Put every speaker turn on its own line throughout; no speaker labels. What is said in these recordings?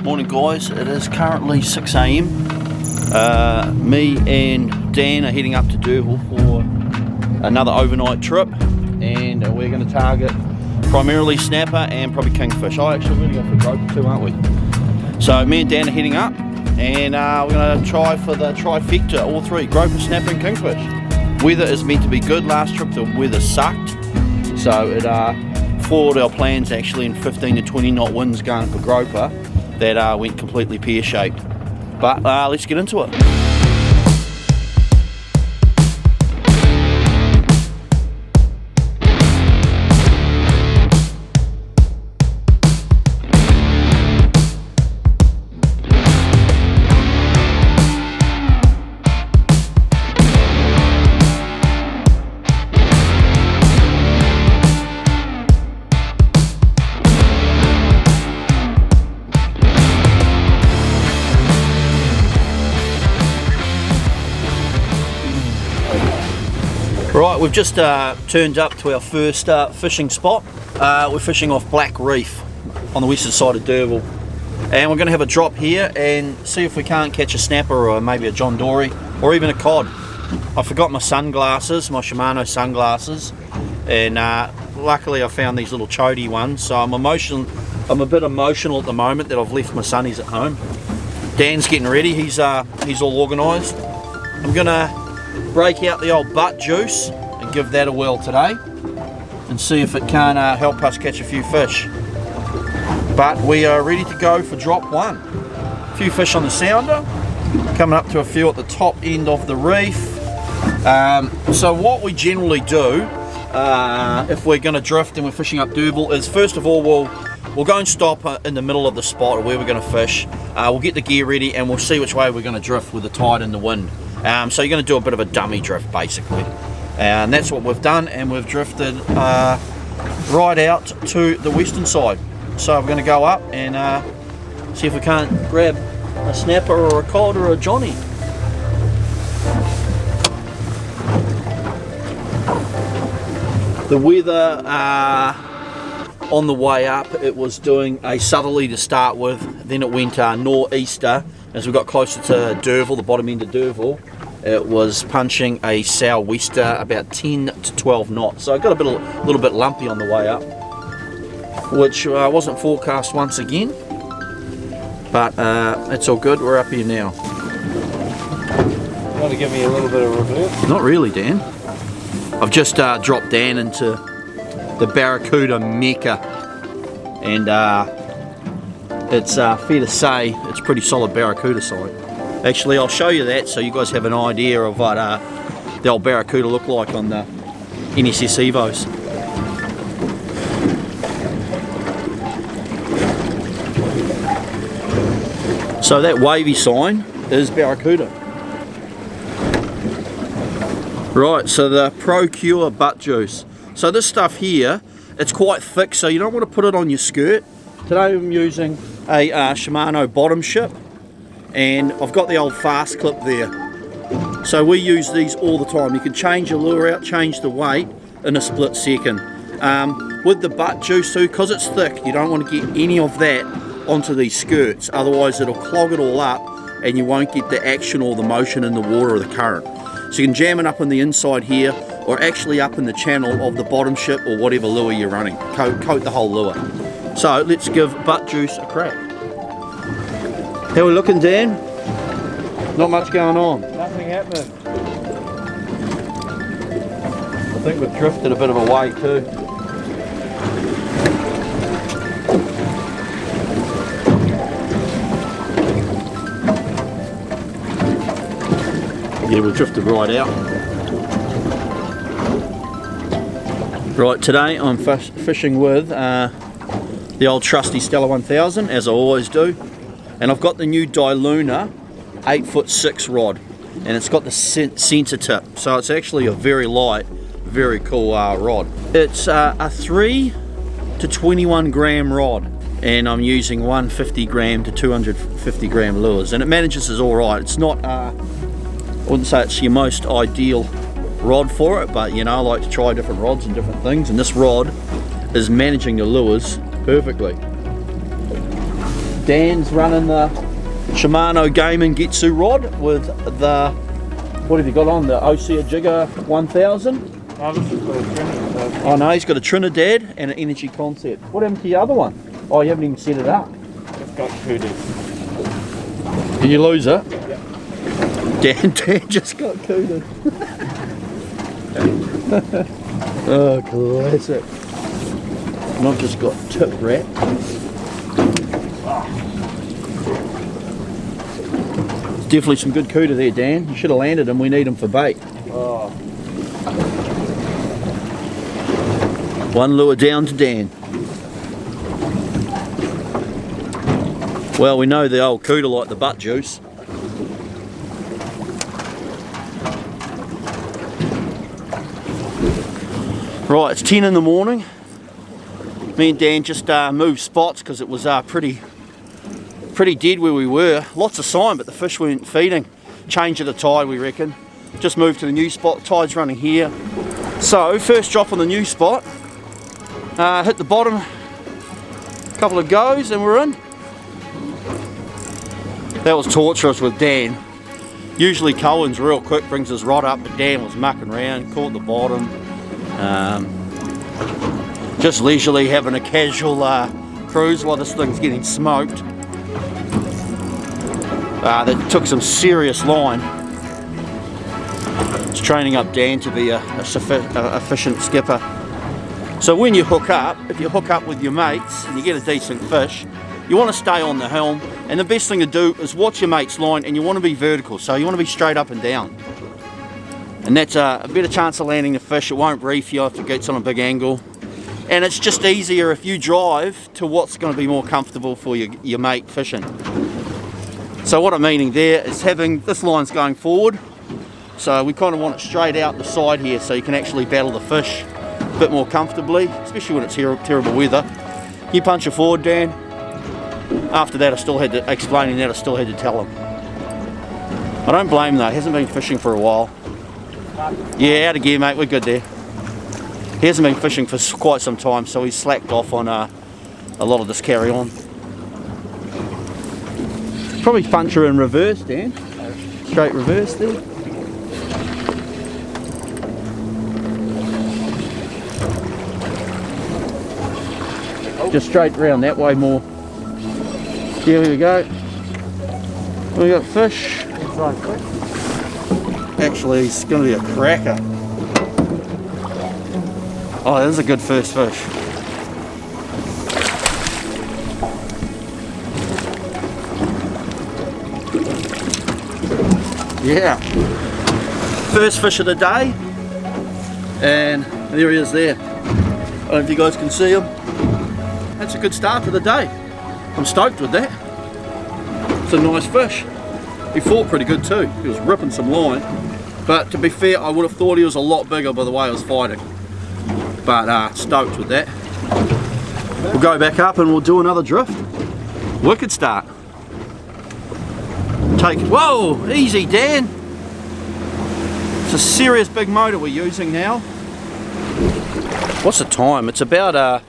Morning guys, it is currently 6 AM. Me and Dan are heading up to Derville for another overnight trip, and we're going to target primarily snapper and probably kingfish. We're going to go for grouper too, aren't we? So me and Dan are heading up, and we're going to try for the trifecta, all three, grouper, snapper and kingfish. Weather is meant to be good. Last trip the weather sucked, so it foiled our plans actually, in 15 to 20 knot winds going for grouper. That went completely pear-shaped. But let's get into it. Right, we've just turned up to our first fishing spot. We're fishing off Black Reef on the western side of Derville, and we're going to have a drop here and see if we can't catch a snapper or maybe a John Dory or even a cod. I forgot my sunglasses, my Shimano sunglasses, and luckily I found these little chody ones, so I'm a bit emotional at the moment that I've left my sunnies at home. Dan's getting ready, he's all organised. I'm going to break out the old butt juice and give that a whirl today and see if it can help us catch a few fish. But we are ready to go for drop one. A few fish on the sounder, coming up to a few at the top end of the reef. So what we generally do if we're going to drift and we're fishing up Derville is, first of all, we'll go and stop in the middle of the spot where we're going to fish. We'll get the gear ready and we'll see which way we're going to drift with the tide and the wind. So you're going to do a bit of a dummy drift basically, and that's what we've done, and we've drifted right out to the western side. So we're going to go up and see if we can't grab a snapper or a cod or a johnny. The weather on the way up, it was doing a southerly to start with, then it went nor'easter. As we got closer to Derville, the bottom end of Derville, it was punching a sou'wester about 10 to 12 knots. So I got a little bit lumpy on the way up, which wasn't forecast once again. But it's all good, we're up here now.
You want to give me a little bit of reverse?
Not really, Dan. I've just dropped Dan into the Barracuda Mecca, and it's fair to say it's pretty solid Barracuda side. Actually, I'll show you that so you guys have an idea of what the old Barracuda look like on the NSS Evos. So that wavy sign is Barracuda. Right, so the Procure butt juice. So this stuff here, it's quite thick, so you don't want to put it on your skirt. Today I'm using a Shimano bottom ship, and I've got the old fast clip there. So we use these all the time. You can change your lure out, change the weight in a split second. With the butt juice too, because it's thick, you don't want to get any of that onto these skirts, otherwise it'll clog it all up and you won't get the action or the motion in the water or the current. So you can jam it up on the inside here, or actually up in the channel of the bottom ship or whatever lure you're running. Coat the whole lure. So let's give butt juice a crack. How are we looking, Dan? Not much going on.
Nothing happening.
I think we've drifted a bit of a way too. Yeah, we've drifted right out. Right, today I'm fishing with the old trusty Stella 1000, as I always do. And I've got the new Luna 8'6" rod, and it's got the center tip, so it's actually a very light, very cool rod. It's a 3 to 21 gram rod, and I'm using 150 gram to 250 gram lures, and it manages as alright. It's not, I wouldn't say it's your most ideal rod for it, but you know, I like to try different rods and different things, and this rod is managing the lures perfectly. Dan's running the Shimano Game and Getsu rod with the, what have you got on, the Osea Jigger 1000?
Oh, this is for a Trinidad.
Oh no, he's got a Trinidad and an Energy Concept. What happened to the other one? Oh, you haven't even set it up.
It's got cooties.
Did you lose it?
Yep.
Dan just got cooted. Oh, classic. And I've just got tip wrap. There's definitely some good cooter there, Dan. You should have landed him. We need him for bait.
Oh.
One lure down to Dan. Well, we know the old cooter like the butt juice. Right, it's 10 in the morning. Me and Dan just moved spots because it was pretty dead where we were. Lots of sign, but the fish weren't feeding. Change of the tide, we reckon. Just moved to the new spot. Tide's running here. So first drop on the new spot. Hit the bottom. Couple of goes and we're in. That was torturous with Dan. Usually Cohen's real quick, brings his rod up, but Dan was mucking around, caught the bottom. Just leisurely having a casual cruise while this thing's getting smoked. That took some serious line. It's training up Dan to be a efficient skipper. So when you hook up, if you hook up with your mates and you get a decent fish, you want to stay on the helm, and the best thing to do is watch your mate's line, and you want to be vertical, so you want to be straight up and down. And that's a better chance of landing the fish. It won't reef you if it gets on a big angle. And it's just easier if you drive to what's going to be more comfortable for your mate fishing. So what I'm meaning there is having this line's going forward, so we kind of want it straight out the side here so you can actually battle the fish a bit more comfortably, especially when it's terrible weather. You punch it forward, Dan. After that, I still had to tell him. I don't blame him though, he hasn't been fishing for a while. Yeah, out of gear, mate, we're good there. He hasn't been fishing for quite some time, so he's slacked off on a lot of this carry on. Probably punch her in reverse, Dan. Straight reverse there. Just straight round that way more. Here we go. We got fish. Actually, it's going to be a cracker. Oh, this is a good first fish. Yeah. First fish of the day. And there he is there. I don't know if you guys can see him. That's a good start to the day. I'm stoked with that. It's a nice fish. He fought pretty good too. He was ripping some line. But to be fair, I would have thought he was a lot bigger by the way he was fighting. But stoked with that. We'll go back up and we'll do another drift. Wicked start. Whoa, easy Dan. It's a serious big motor we're using now. What's the time? It's about I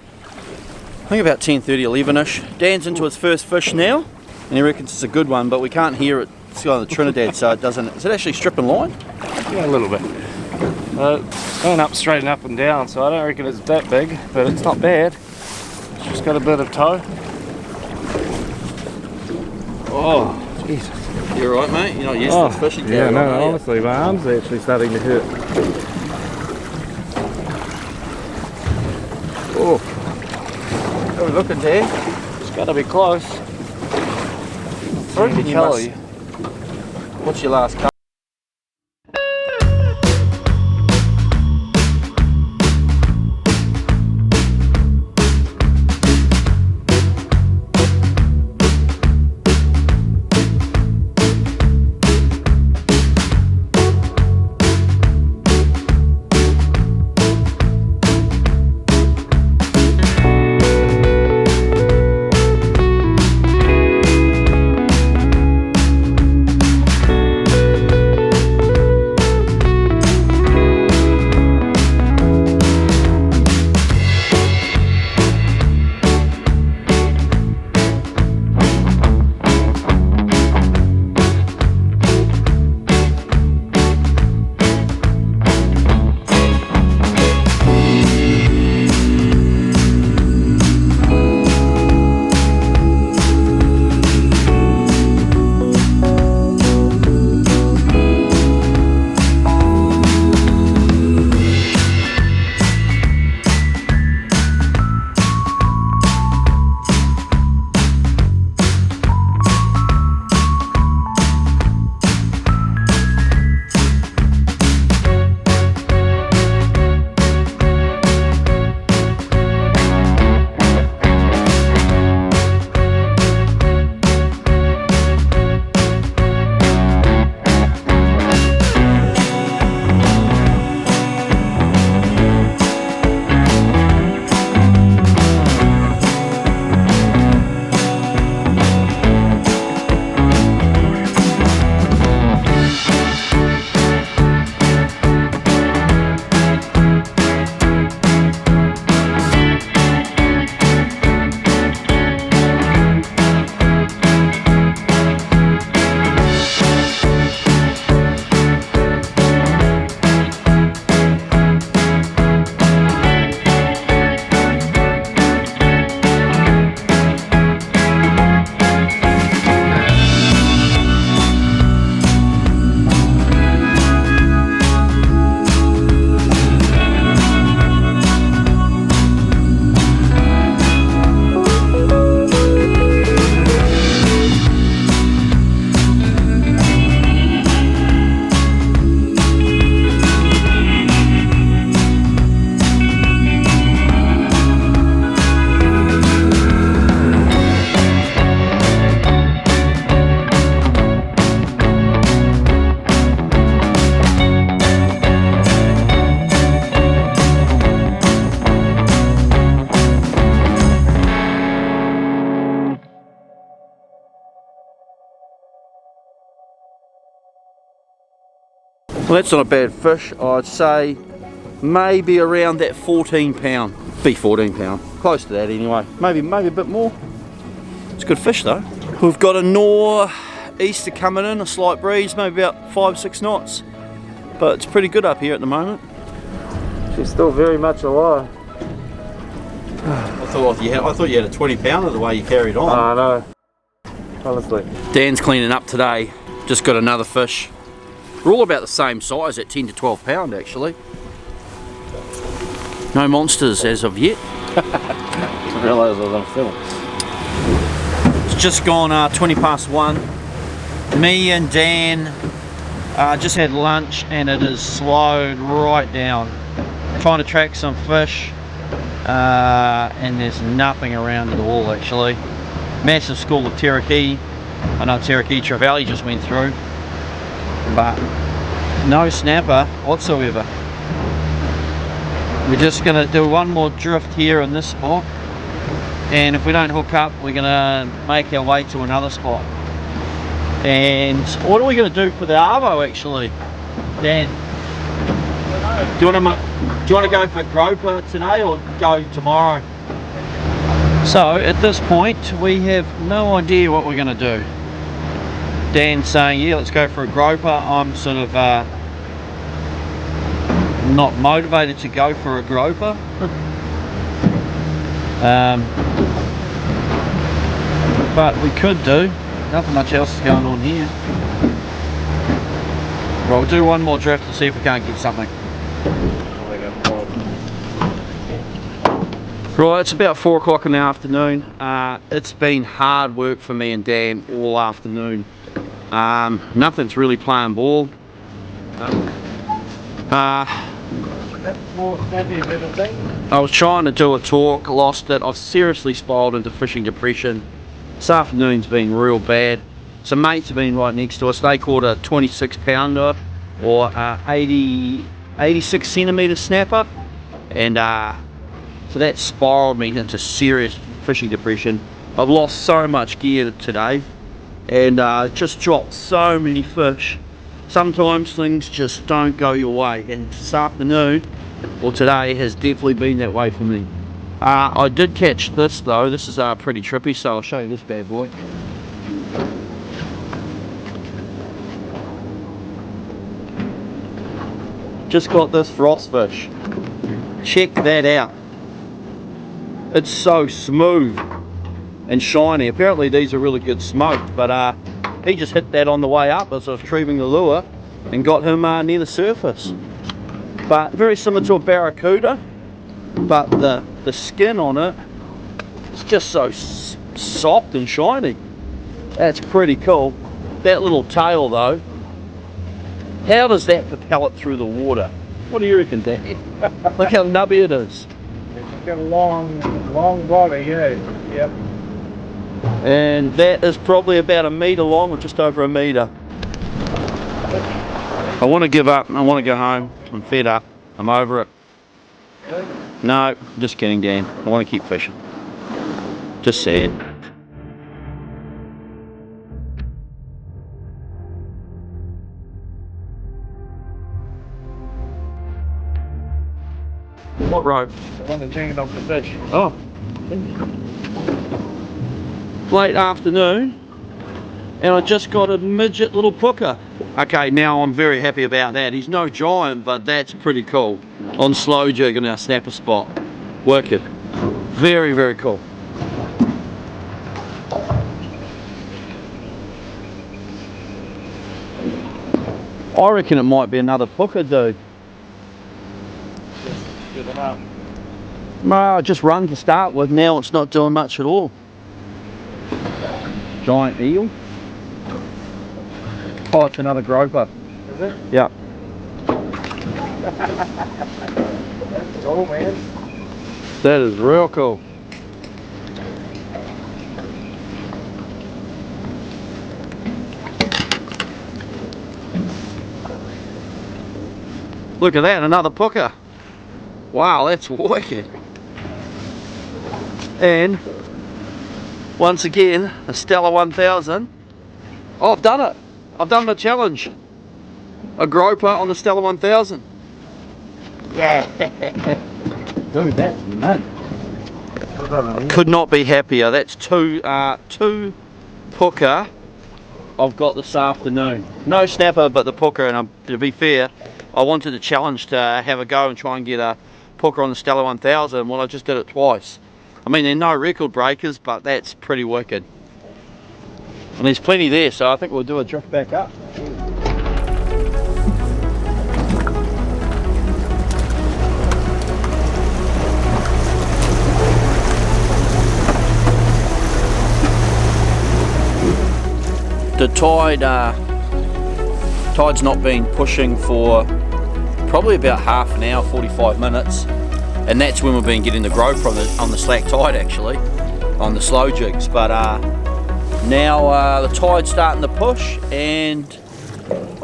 think about 10:30, 11ish. Dan's into his first fish now, and he reckons it's a good one, but we can't hear it. It's got on the Trinidad, so it doesn't. Is it actually stripping line?
Yeah, a little bit. Going up straight and up and down, so I don't reckon it's that big, but it's not bad. It's just got a bit of toe.
Oh, Jesus. You alright, mate? You're not used to the fishing carry on,
no,
are you?
honestly, my arms are actually starting to hurt.
Oh. How are we looking, Dan?
It's got to be close. 3 kilo.
What's your last cut? Well, that's not a bad fish. I'd say maybe around that 14 pound. Be 14 pound. Close to that anyway. Maybe a bit more. It's a good fish though. We've got a nor'easter coming in, a slight breeze, maybe about 5-6 knots. But it's pretty good up here at the moment.
She's still very much alive.
I thought you had a 20 pounder the way you carried on.
I know. Honestly.
Dan's cleaning up today. Just got another fish. We're all about the same size at 10 to 12 pound actually. No monsters as of yet.
I realise I was on film.
It's just gone 20 past 1. Me and Dan just had lunch and it has slowed right down. Trying to track some fish and there's nothing around at all actually. Massive school of Cherokee. I know Cherokee Trevally just went through, but no snapper whatsoever. We're just going to do one more drift here in this spot, and if we don't hook up we're going to make our way to another spot. And what are we going to do for the arvo actually, Dan? Do you want to go for grouper today or go tomorrow? So at this point we have no idea what we're going to do. Dan's saying yeah, let's go for a grouper. I'm sort of not motivated to go for a groper. But we could do. Nothing much else is going on here. Well, we'll do one more drift and see if we can't get something. Right, it's about 4 o'clock in the afternoon. It's been hard work for me and Dan all afternoon. Nothing's really playing ball. I was trying to do a talk, lost it. I've seriously spiraled into fishing depression. This afternoon's been real bad. Some mates have been right next to us. They caught a 26 pounder or 86 centimetre snapper, and so that spiraled me into serious fishing depression. I've lost so much gear today and just dropped so many fish. Sometimes things just don't go your way, and this afternoon or today has definitely been that way for me. I did catch this though. This is pretty trippy, so I'll show you this bad boy. Just got this frost fish. Check that out. It's so smooth and shiny. Apparently these are really good smoked, but he just hit that on the way up as I was retrieving the lure and got him near the surface. But very similar to a barracuda, but the skin on it is just so soft and shiny. That's pretty cool. That little tail though, how does that propel it through the water? What do you reckon, Dan? Look how nubby it is.
It's got a long body, yeah. Yep.
And that is probably about a metre long, or just over a metre. I want to give up. I want to go home. I'm fed up. I'm over it.
Really?
No, just kidding, Dan. I want to keep fishing. Just sad. What rope?
The one that's hanging off the fish.
Oh. Late afternoon, and I just got a midget little pooker. Okay, now I'm very happy about that. He's no giant, but that's pretty cool. On slow jig in our snapper spot. Work it. Very, very cool. I reckon it might be another pooker, dude.
Good enough.
No, I just run to start with. Now it's not doing much at all. Giant eel. Oh, it's another groper.
Is it?
Yeah.
That's cool, man.
That is real cool. Look at that, another pooker. Wow, that's wicked. And once again, a Stella 1000. Oh, I've done it. I've done the challenge. a groper on the Stella 1000.
Yeah. Dude, that's mad.
Could not be happier. That's two pooker I've got this afternoon. No snapper, but the pooker. And to be fair, I wanted to challenge to have a go and try and get a pooker on the Stella 1000. Well, I just did it twice. I mean, they're no record breakers, but that's pretty wicked. And there's plenty there, so I think we'll do a drift back up. The tide's not been pushing for probably about half an hour, 45 minutes, and that's when we've been getting the growth on the slack tide, actually, on the slow jigs. But now the tide's starting to push, and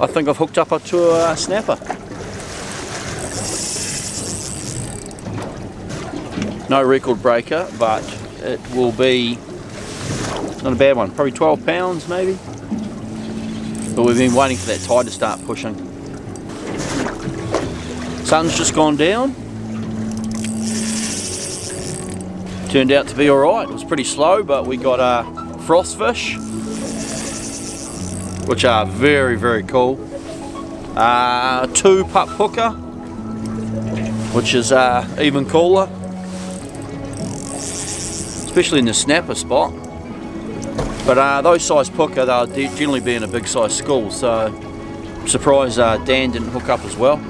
I think I've hooked up to a snapper. No record breaker, but it will be not a bad one, probably 12 pounds maybe. But we've been waiting for that tide to start pushing. Sun's just gone down. Turned out to be alright. It was pretty slow, but we got frost fish, which are very, very cool. 2 pup hooker, which is even cooler, especially in the snapper spot. But those size pooker, they'll generally be in a big size school, so I'm surprised Dan didn't hook up as well.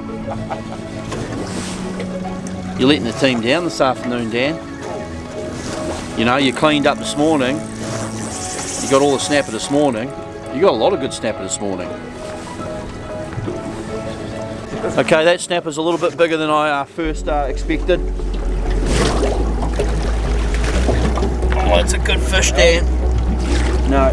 You're letting the team down this afternoon, Dan. You know, you cleaned up this morning, you got all the snapper this morning, you got a lot of good snapper this morning. Okay, that snapper's a little bit bigger than I first expected. Oh, it's a good fish, Dan. No.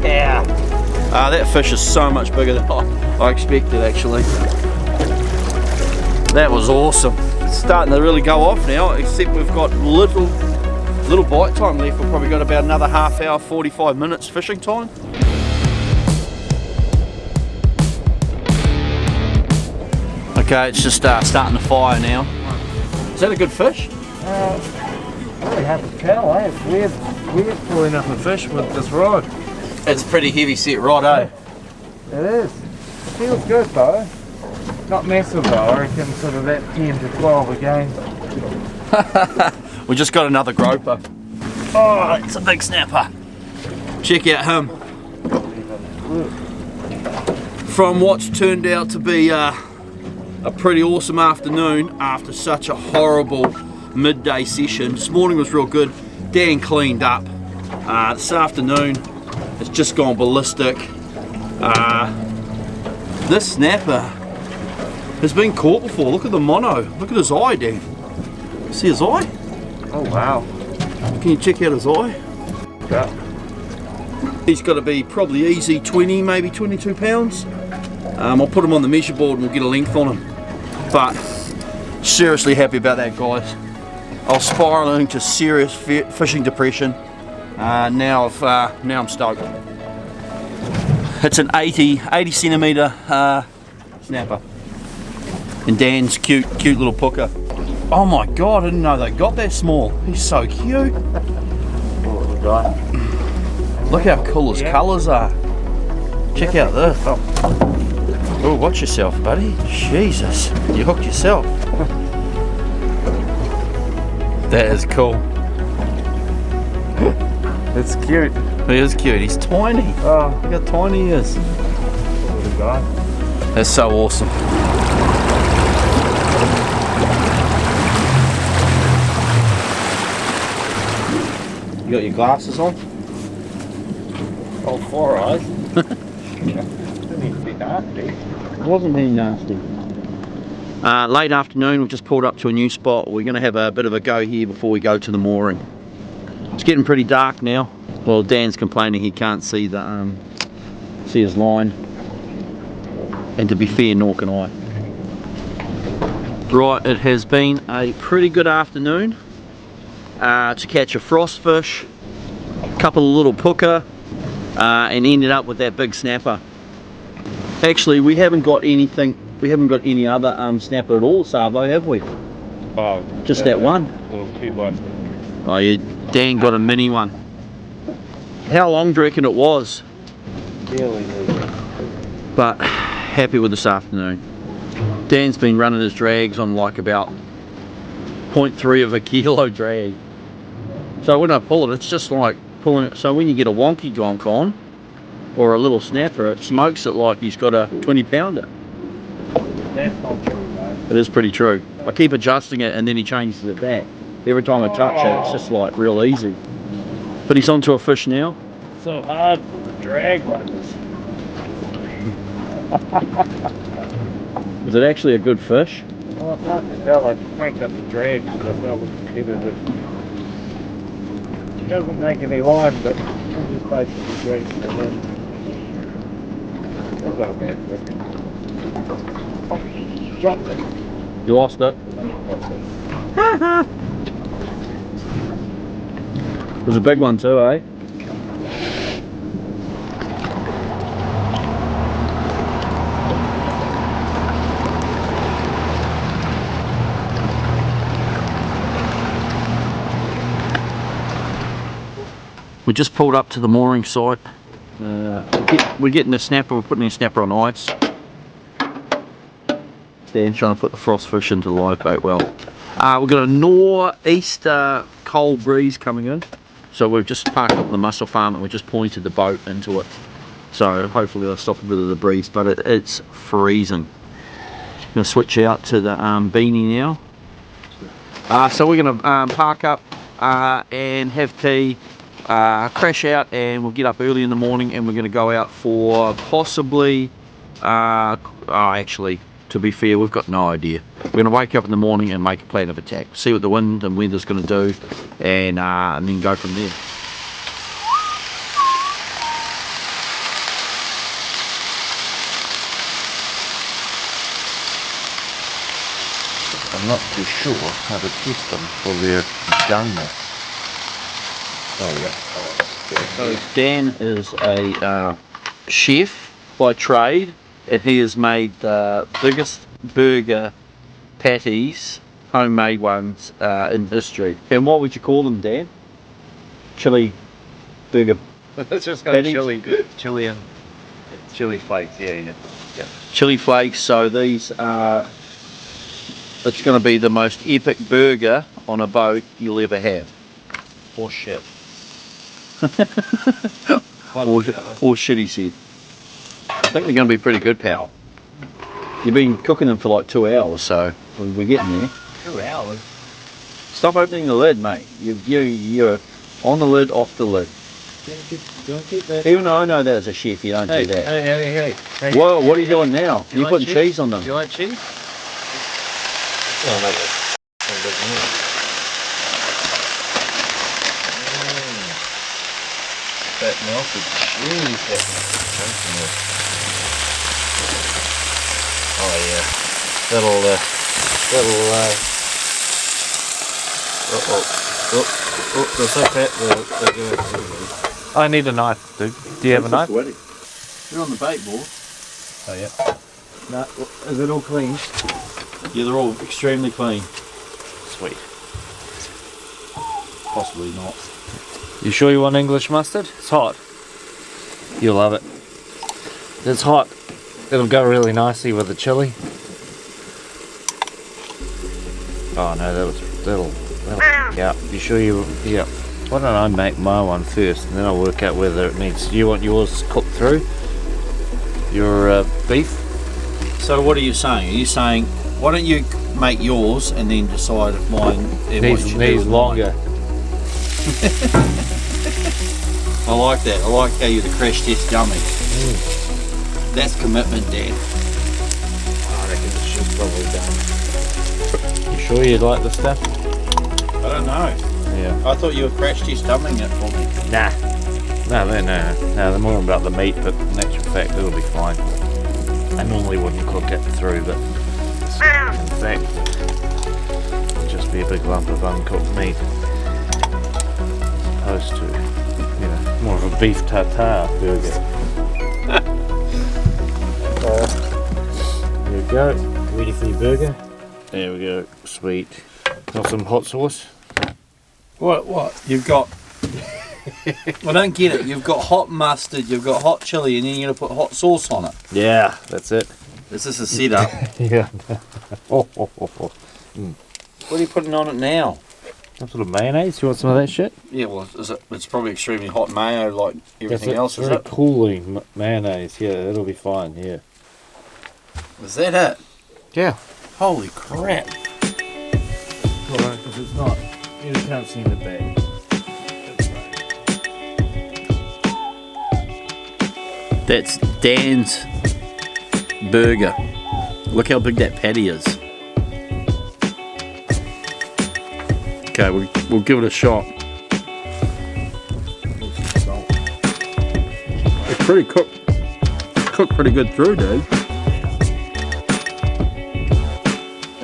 Yeah. That fish is so much bigger than I expected, actually. That was awesome. It's starting to really go off now, except we've got little bite time left. We've probably got about another half hour, 45 minutes fishing time. Okay, it's just starting to fire now. Is that a good fish?
I really have to tell, eh? It's weird pulling up a fish with this rod.
It's a pretty heavy set rod, eh?
It is. It feels good though. Not massive though, I reckon sort of that 10 to 12 again.
We just got another groper. Oh, it's a big snapper. Check out him. From what's turned out to be a pretty awesome afternoon after such a horrible midday session. This morning was real good. Dan cleaned up. This afternoon it's just gone ballistic. This snapper has been caught before. Look at the mono. Look at his eye, Dan. See his eye?
Oh wow.
Can you check out his eye?
Yeah.
He's got to be probably easy 20, maybe 22 pounds. I'll put him on the measure board and we'll get a length on him. But seriously happy about that, guys. I was spiraling to serious fishing depression. Now I'm stoked. It's an 80 centimetre snapper. And Dan's cute little pooker. Oh my god, I didn't know they got that small. He's so cute. Look how cool his colours are. Check out this. Oh, watch yourself, buddy. Jesus, you hooked yourself. That is cool.
It's cute.
He is cute. He's tiny.
Oh,
look how tiny he is. That's so awesome. You got your glasses on?
all 4 eyes. Didn't need to be nasty.
Wasn't he nasty? Late afternoon, we've just pulled up to a new spot. We're going to have a bit of a go here before we go to the mooring. It's getting pretty dark now. Well, Dan's complaining he can't see his line. And to be fair, nor can I. Right, it has been a pretty good afternoon. to catch a frost fish, a couple of little puka, and ended up with that big snapper. Actually, we haven't got anything. We haven't got any other snapper at all, Savo, have we?
Oh,
just that one.
Little cute one.
Oh, yeah, Dan got a mini one. How long do you reckon it was?
Really easy.
But happy with this afternoon. Dan's been running his drags on like about 0.3 of a kilo drag. So when I pull it, it's just like pulling it. So when you get a wonky donk on, or a little snapper, it smokes it like he's got a 20-pounder.
That's not true, mate.
It is pretty true. I keep adjusting it and then he changes it back. Every time I touch it, it's just like real easy. But he's onto a fish now.
So hard to drag like this.
Is it actually a good fish?
Well, it's hard to tell. I cranked up the drag because I felt it it. It doesn't make any line, but I'm just basically dragging it in. That's not bad. Oh, dropped it.
You lost it? It was a big one too, eh? We just pulled up to the mooring site. We're getting the snapper, we're putting the snapper on ice. Dan's trying to put the frost fish into the live bait well. We've got a northeaster cold breeze coming in. So we've just parked up the mussel farm and we just pointed the boat into it. So hopefully it'll stop a bit of the breeze, but it's freezing. I'm going to switch out to the beanie now. So we're going to park up and have tea. Crash out and we'll get up early in the morning and we're going to go out for possibly actually, to be fair, we've got no idea. We're going to wake up in the morning and make a plan of attack, see what the wind and weather's going to do, and then go from there.
I'm not too sure how to test them for their donor.
Oh yeah. So Dan is a chef by trade, and he has made the biggest burger patties, homemade ones, in history. And what would you call them, Dan? Chili burger.
It's just got chili and chili flakes. Yeah.
Chili flakes. So these are. It's going to be the most epic burger on a boat you'll ever have.
Or shit.
or shit, he said. I think they're going to be pretty good, pal. You've been cooking them for like 2 hours, so we're getting there.
2 hours?
Stop opening the lid, mate. You're on the lid, off the lid.
Do you want to keep that?
Even though I know that as a chef, you don't do that.
Hey.
Whoa, what are you doing now? You're putting cheese on them.
Do you like cheese? Oh, no. That melted cheese. Oh yeah, that'll that's okay.
I need a knife, dude. Do you have a knife?
You're on the bait board.
Oh yeah.
No, is it all clean? Yeah, they're all extremely clean.
Sweet.
Possibly not.
You sure you want English mustard? It's hot. You'll love it. It's hot. It'll go really nicely with the chili. Oh no, that'll yeah. You sure you? Yeah. Why don't I make my one first, and then I'll work out whether it needs. You want yours cooked through? Your beef.
So what are you saying? Are you saying why don't you make yours and then decide if mine
needs longer?
I like that. I like how you're the crash test dummy. That's commitment, Dan.
I reckon it should probably done. You sure you'd like the stuff?
I don't know.
Yeah.
I thought you were crash test dumbing it for me.
Nah. No, they're more about the meat, but in actual fact it'll be fine. I normally wouldn't cook it through, but in fact it'll just be a big lump of uncooked meat. opposed to, you know, more of a beef tartare burger. There we go. Ready for your burger? There we go. Sweet. Got some hot sauce?
What? You've got... I don't get it. You've got hot mustard, you've got hot chili, and then you're going to put hot sauce on it.
Yeah, that's it.
Is this a setup?
Yeah.
What are you putting on it now?
Some sort of mayonnaise? You want some of that shit?
Yeah, well, it's probably extremely hot mayo like everything else, is
very
it?
cooling mayonnaise. Yeah, that'll be fine. Yeah.
Is that it?
Yeah.
Holy crap.
Alright, if it's not, you can't see the bag.
That's Dan's burger. Look how big that patty is. Okay, we'll give it a shot. It's pretty cooked. Cooked pretty good through, dude.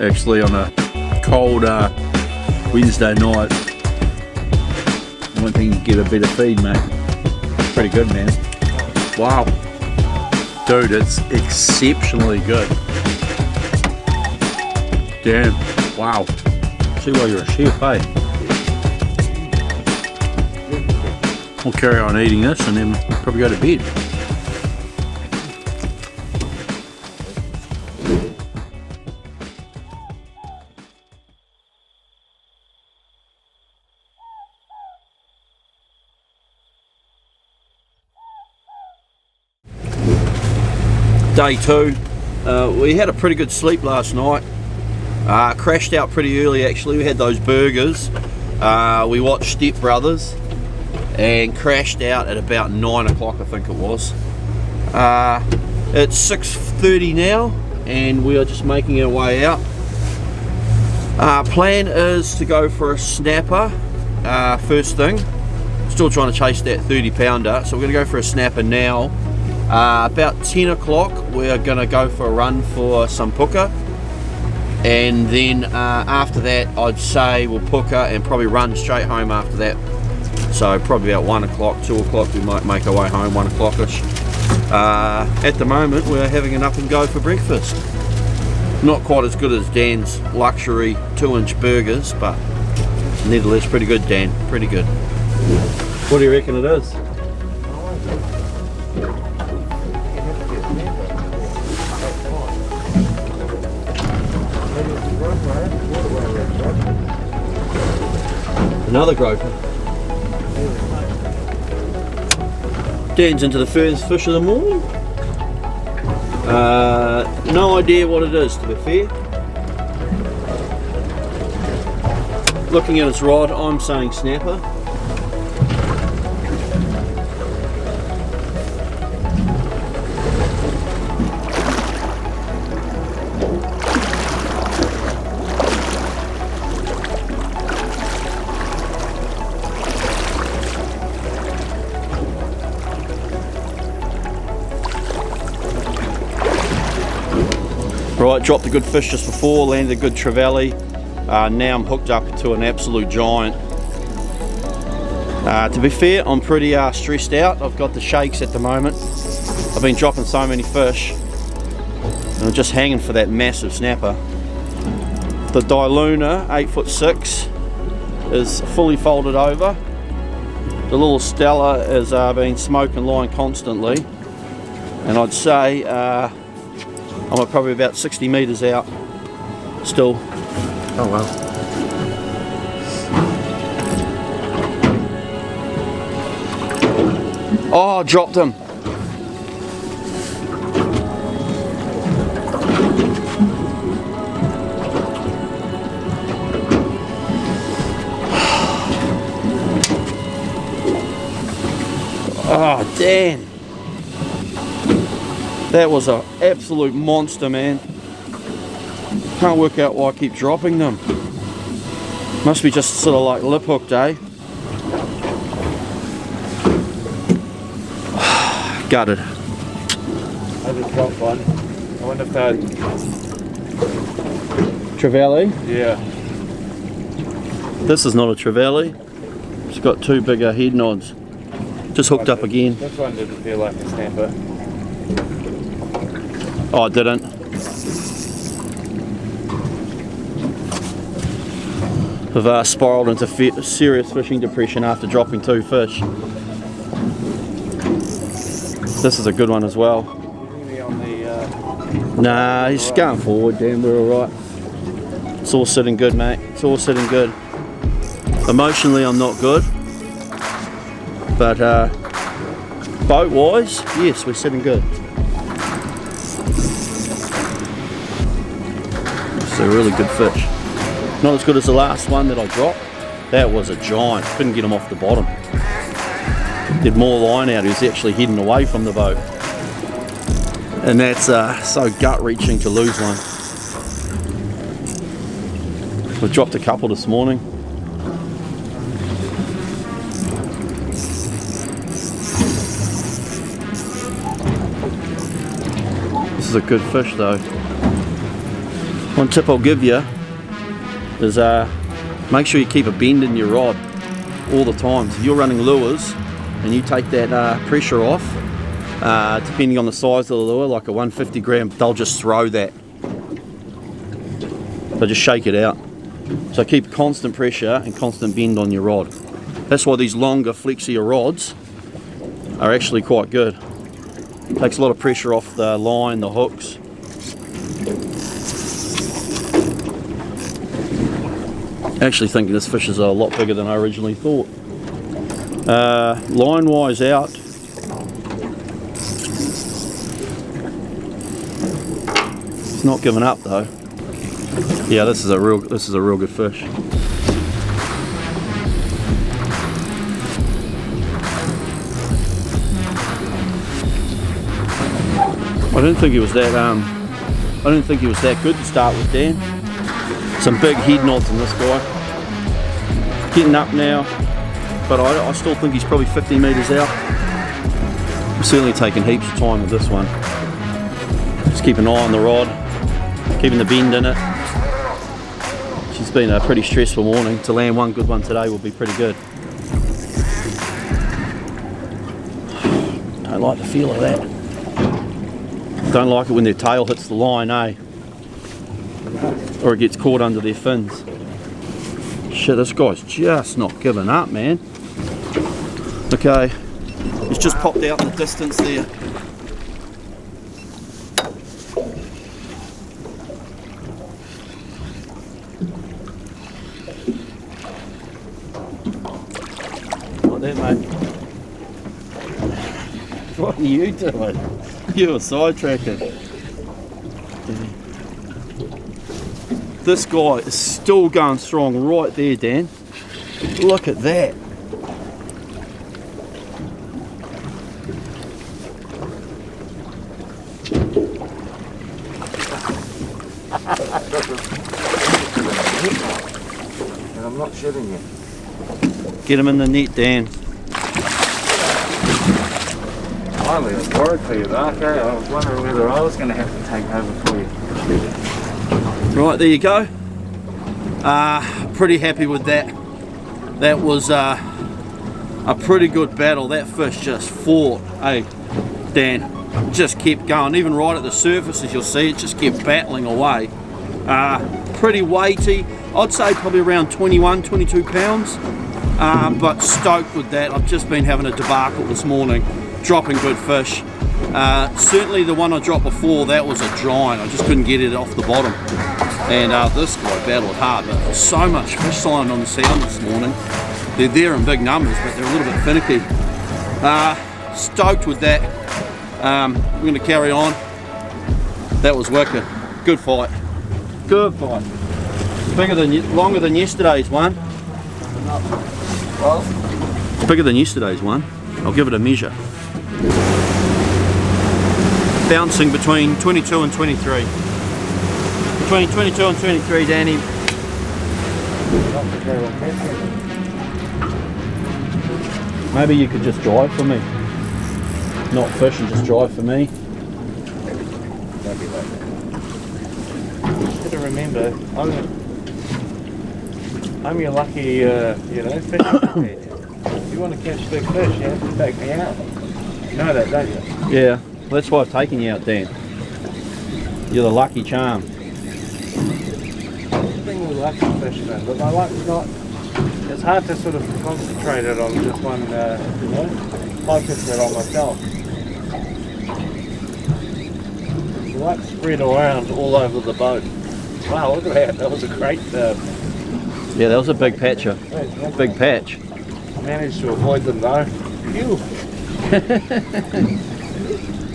Actually, on a cold Wednesday night, I don't think you can get a better feed, mate. Pretty good, man. Wow. Dude, it's exceptionally good. Damn. Wow. See why you're a chef, eh? We'll carry on eating this and then probably go to bed. Day 2. We had a pretty good sleep last night. Crashed out pretty early actually. We had those burgers. We watched Step Brothers and crashed out at about 9 o'clock, I think it was. It's 6:30 now and we are just making our way out. Plan is to go for a snapper first thing. Still trying to chase that 30 pounder, so we're going to go for a snapper now. About 10 o'clock we're going to go for a run for some puka, and then after that I'd say we'll puka and probably run straight home after that. So probably about 1 o'clock, 2 o'clock we might make our way home, 1 o'clock-ish. At the moment we're having an up and go for breakfast. Not quite as good as Dan's luxury 2-inch burgers, but nevertheless pretty good, Dan, pretty good. What do you reckon it is? Another groper. Dan's into the first fish of the morning. No idea what it is, to be fair. Looking at its rod, I'm saying snapper. Right, dropped a good fish just before, landed a good trevally. Now I'm hooked up to an absolute giant. To be fair, I'm pretty stressed out. I've got the shakes at the moment. I've been dropping so many fish and I'm just hanging for that massive snapper. The Luna 8'6" is fully folded over. The little Stella has been smoking line constantly, and I'd say I'm probably about 60 metres out still.
Oh well.
Oh, dropped him. Oh, Dan. That was an absolute monster, man. Can't work out why I keep dropping them. Must be just sort of like lip hooked, eh? Gutted.
I just dropped one. I wonder if that...
Trevally?
Yeah.
This is not a trevally. It's got two bigger head nods. Just hooked up again.
This one didn't feel like a snapper.
Oh, it didn't. We've spiraled into serious fishing depression after dropping 2 fish. This is a good one as well. Nah, he's going forward, Dan. We're alright. It's all sitting good, mate. It's all sitting good. Emotionally, I'm not good. But boat-wise, yes, we're sitting good. It's a really good fish. Not as good as the last one that I dropped. That was a giant. Couldn't get him off the bottom. Did more line out. He was actually heading away from the boat. And that's so gut-wrenching to lose one. We dropped a couple this morning. This is a good fish though. One tip I'll give you is make sure you keep a bend in your rod all the time. So if you're running lures and you take that pressure off, depending on the size of the lure, like a 150 gram, they'll just throw that. They'll just shake it out. So keep constant pressure and constant bend on your rod. That's why these longer flexier rods are actually quite good. Takes a lot of pressure off the line, the hooks. I actually think this fish is a lot bigger than I originally thought. Line wise out, it's not giving up though. Yeah, this is a real good fish. I didn't think he was that good to start with, Dan. Some big head nods in this guy. Getting up now, but I still think he's probably 50 metres out. I'm certainly taking heaps of time with this one. Just keep an eye on the rod, keeping the bend in it. It's been a pretty stressful morning. To land one good one today will be pretty good. Don't like the feel of that. Don't like it when their tail hits the line, eh? Or it gets caught under their fins. Shit, this guy's just not giving up, man. Okay, he's just popped out in the distance there. Like that, mate. What are you doing? You were sidetracking. This guy is still going strong right there, Dan. Look at that.
And I'm not shitting you.
Get him in the net, Dan.
I was worried for you, okay? I was wondering whether I was going to have to take over for you.
Right, there you go. Pretty happy with that. That was a pretty good battle. That fish just fought. Hey, Dan, just kept going. Even right at the surface, as you'll see, it just kept battling away. Pretty weighty. I'd say probably around 21, 22 pounds. But stoked with that. I've just been having a debacle this morning, dropping good fish. Certainly the one I dropped before, that was a giant. I just couldn't get it off the bottom. And this guy battled hard, but there's so much fish sign on the sound this morning. They're there in big numbers, but they're a little bit finicky. Stoked with that. We're going to carry on. That was wicked. Good fight. Good fight. Longer than yesterday's one.
Well,
It's bigger than yesterday's one. I'll give it a measure. Bouncing between 22 and 23. Between 22 and 23, Danny. Maybe you could just drive for me. Not fish and just drive for me.
don't be like that. Gotta remember, I'm your lucky, fishing companion. If you want to catch big fish, you have to take me out. You know that, don't you?
Yeah, that's why I've taken you out, Dan. You're the lucky charm.
The thing with lucky fishermen, but my luck's not. It's hard to sort of concentrate it on just one, you know, focus it on myself. The luck spread around all over the boat. Wow, look at that. That was a great.
Yeah, that was a big patcher. Big patch.
I managed to avoid them though. Phew.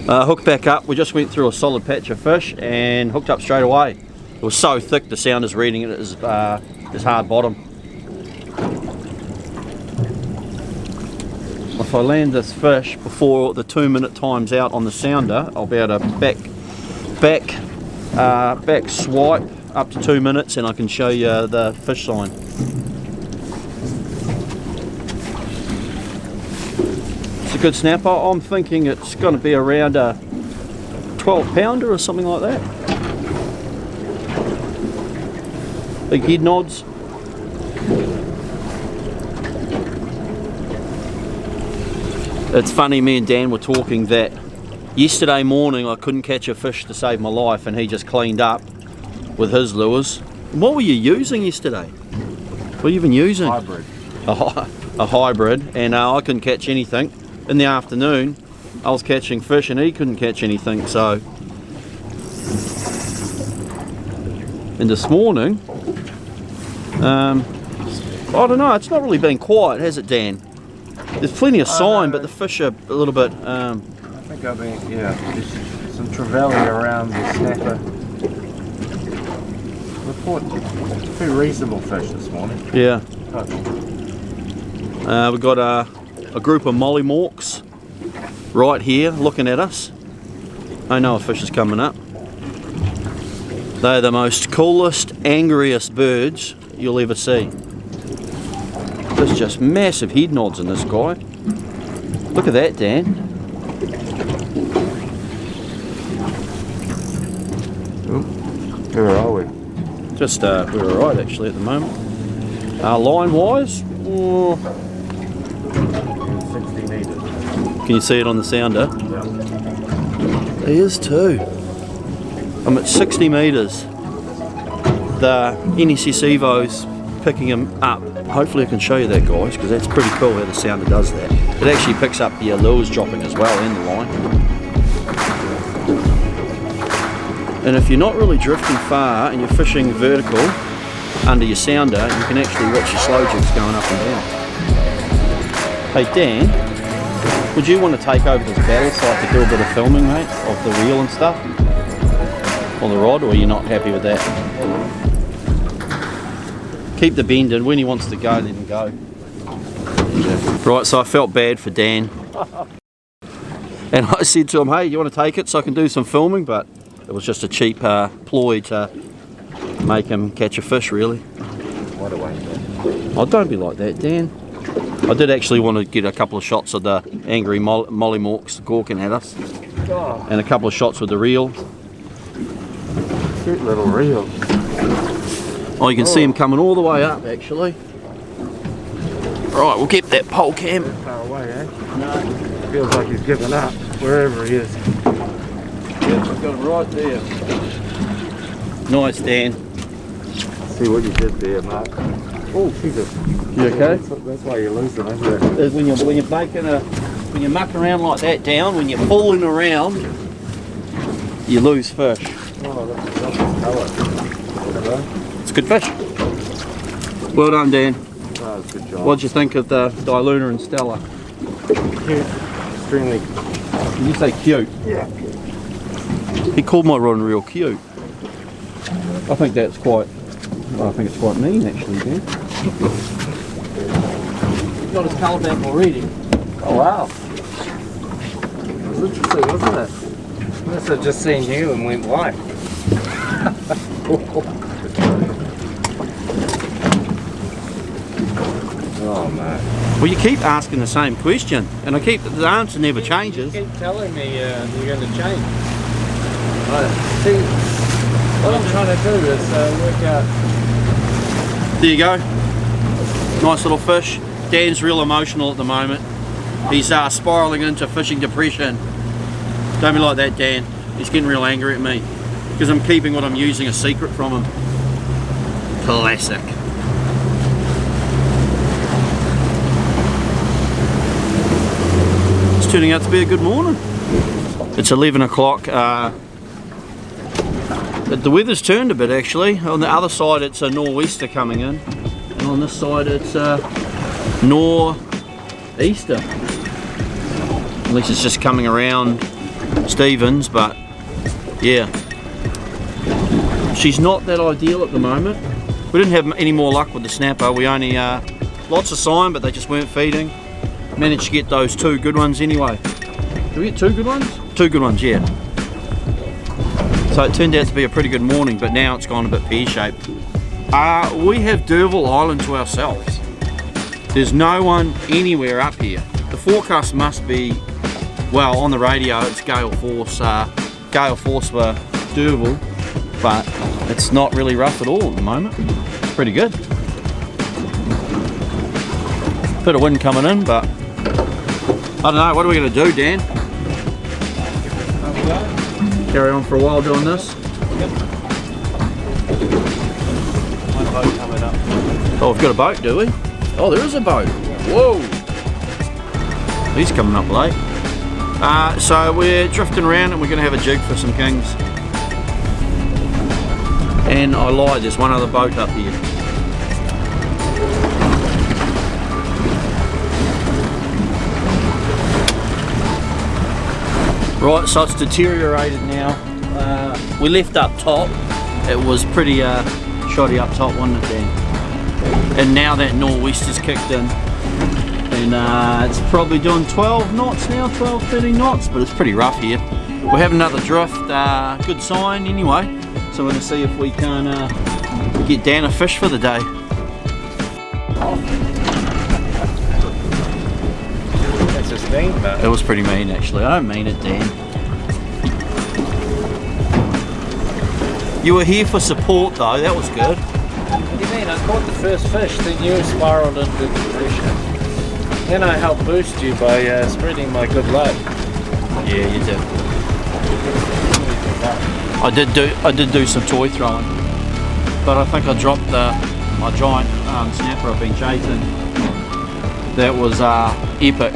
Hooked back up. We just went through a solid patch of fish and hooked up straight away. It was so thick the sound is reading it as hard bottom. If I land this fish before the 2-minute time's out on the sounder, I'll be able to back swipe up to 2 minutes and I can show you the fish sign. It's a good snapper. I'm thinking it's going to be around a 12 pounder or something like that. Big head nods. It's funny, me and Dan were talking that yesterday morning I couldn't catch a fish to save my life and he just cleaned up with his lures. What were you using yesterday? What were you even using?
Hybrid.
A hybrid, and I couldn't catch anything. In the afternoon I was catching fish and he couldn't catch anything, so. And this morning, I don't know, it's not really been quiet, has it, Dan? There's plenty of sign, but the fish are a little bit.
I think I've been, yeah, there's some trevally around the snapper. We've caught pretty reasonable fish this morning.
Yeah. We've got a group of mollymawks right here looking at us. I know a fish is coming up. They're the most coolest, angriest birds you'll ever see. There's just massive head nods in this guy. Look at that, Dan.
Where are we?
Just we're alright actually at the moment. Line wise,
60 metres.
can you see it on the sounder?
Yeah.
He is too. I'm at 60 metres. The NSS Evo's picking him up. Hopefully I can show you that, guys, because that's pretty cool how the sounder does that. It actually picks up the lures dropping as well in the line. And if you're not really drifting far and you're fishing vertical under your sounder, you can actually watch your slow jigs going up and down. Hey Dan, would you want to take over this paddle so I could do a bit of filming, mate, of the reel and stuff? Or the rod, or are you not happy with that? Keep the bend in. When he wants to go, let him go. Right, so I felt bad for Dan. And I said to him, hey, you want to take it so I can do some filming? But it was just a cheap ploy to make him catch a fish, really.
What a way.
Oh, don't be like that, Dan. I did actually want to get a couple of shots of the angry mollymawks gawking at us.
Oh,
And a couple of shots with the reel.
cute little reel.
Oh, you can see him coming all the way up, actually. Right, we'll get that pole cam.
Far away, eh? No. Feels like he's given up, wherever he is.
Yeah, we've got him right there. Nice, Dan.
See what you did there, Mark. Oh, Jesus.
You okay?
That's why you're losing, isn't it?
When you're mucking around like that, down, when you're pulling around, you lose fish.
Oh, that's colour.
It's good fish. Well done, Dan.
Oh, good job.
What'd you think of the Diluna and Stella?
Cute. Extremely.
Did you say cute?
Yeah.
He called my rod real cute. I think that's quite. I think it's quite mean, actually, Dan. He's got his colour back already.
Oh, wow. It was interesting, wasn't it? I must have just seen you and went white. Oh, man.
Well, you keep asking the same question, and the answer never changes.
You keep telling me you're going to change. See, what I'm trying to do is work out.
There you go. Nice little fish. Dan's real emotional at the moment. He's spiraling into fishing depression. Don't be like that, Dan. He's getting real angry at me because I'm keeping what I'm using a secret from him. Classic. It's turning out to be a good morning. It's 11 o'clock. The weather's turned a bit actually. On the other side it's a nor'easter coming in, and on this side it's nor'easter. At least it's just coming around Stevens, but yeah. She's not that ideal at the moment. We didn't have any more luck with the snapper. We only, lots of sign, but they just weren't feeding. Managed to get those 2 good ones anyway. Did we get 2 good ones? 2 good ones, yeah. So it turned out to be a pretty good morning, but now it's gone a bit pear-shaped. We have Derville Island to ourselves. There's no one anywhere up here. The forecast must be, well, on the radio it's gale force for Derville, but it's not really rough at all at the moment. It's pretty good. Bit of wind coming in, but I don't know, what are we going to do, Dan? Carry on for a while doing this?
Yep. My boat coming up.
Oh, we've got a boat, do we? Oh, there is a boat. Whoa! He's coming up late. So we're drifting around and we're going to have a jig for some kings. And I lied, there's one other boat up here. Right, so it's deteriorated now. We left up top. It was pretty shoddy up top, wasn't it, Dan? And now that nor'easter's kicked in. And it's probably doing 12 knots now, 12, 13 knots, but it's pretty rough here. We're having another drift, good sign anyway. So we're going to see if we can get Dan a fish for the day.
That's just mean, but
It was pretty mean actually, I don't mean it, Dan. You were here for support though, that was good.
what do you mean? I caught the first fish, then you spiraled into depression. Then I helped boost you by spreading my good luck.
Yeah, you did. I did do some toy throwing, but I think I dropped my giant snapper I've been chasing. That was epic.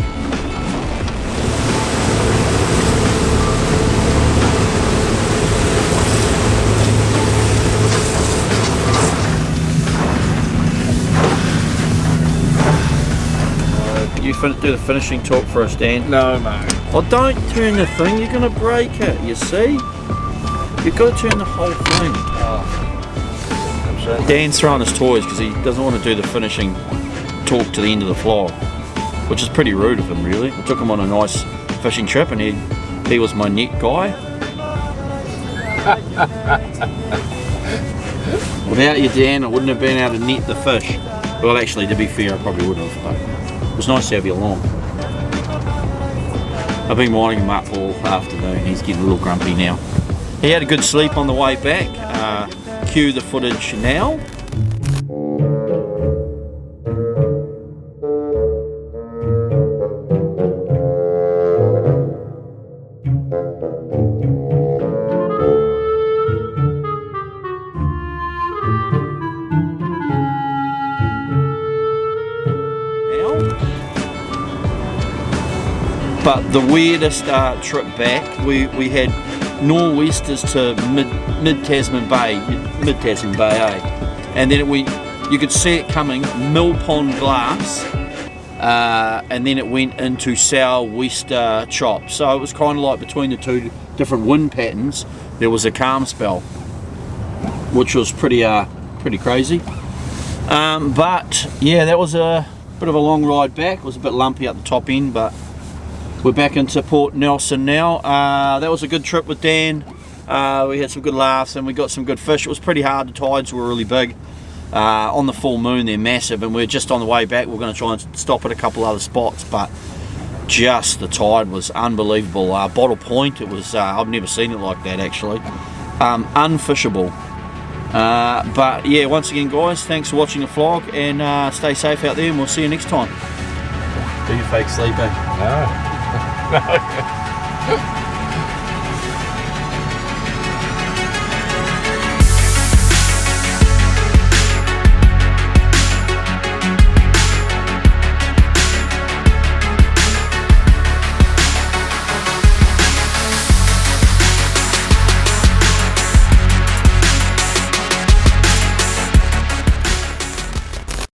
You do the finishing talk for us, Dan.
No, mate.
Oh, don't turn the thing, you're going to break it, you see? You've got to turn the whole thing.
Oh.
Dan's throwing his toys because he doesn't want to do the finishing talk to the end of the vlog, which is pretty rude of him, really. I took him on a nice fishing trip and he was my net guy. Without you, Dan, I wouldn't have been able to net the fish. Well, actually, to be fair, I probably would have, but it was nice to have you along. I've been winding him up all afternoon. He's getting a little grumpy now. He had a good sleep on the way back. Cue the footage now. But the weirdest trip back, we had nor'easters to mid-Tasman Bay, eh? And then you could see it coming, mill pond glass, and then it went into sou'wester chop. So it was kind of like between the two different wind patterns, there was a calm spell, which was pretty crazy. But yeah, that was a bit of a long ride back. It was a bit lumpy at the top end, but we're back into Port Nelson now. That was a good trip with Dan. We had some good laughs and we got some good fish. It was pretty hard, the tides were really big. On the full moon they're massive, and we're just on the way back. We're going to try and stop at a couple other spots, but just the tide was unbelievable. Bottle Point, it was, I've never seen it like that actually. Unfishable. But yeah, once again guys, thanks for watching the vlog, and stay safe out there, and we'll see you next time. Do you fake sleeping?
No.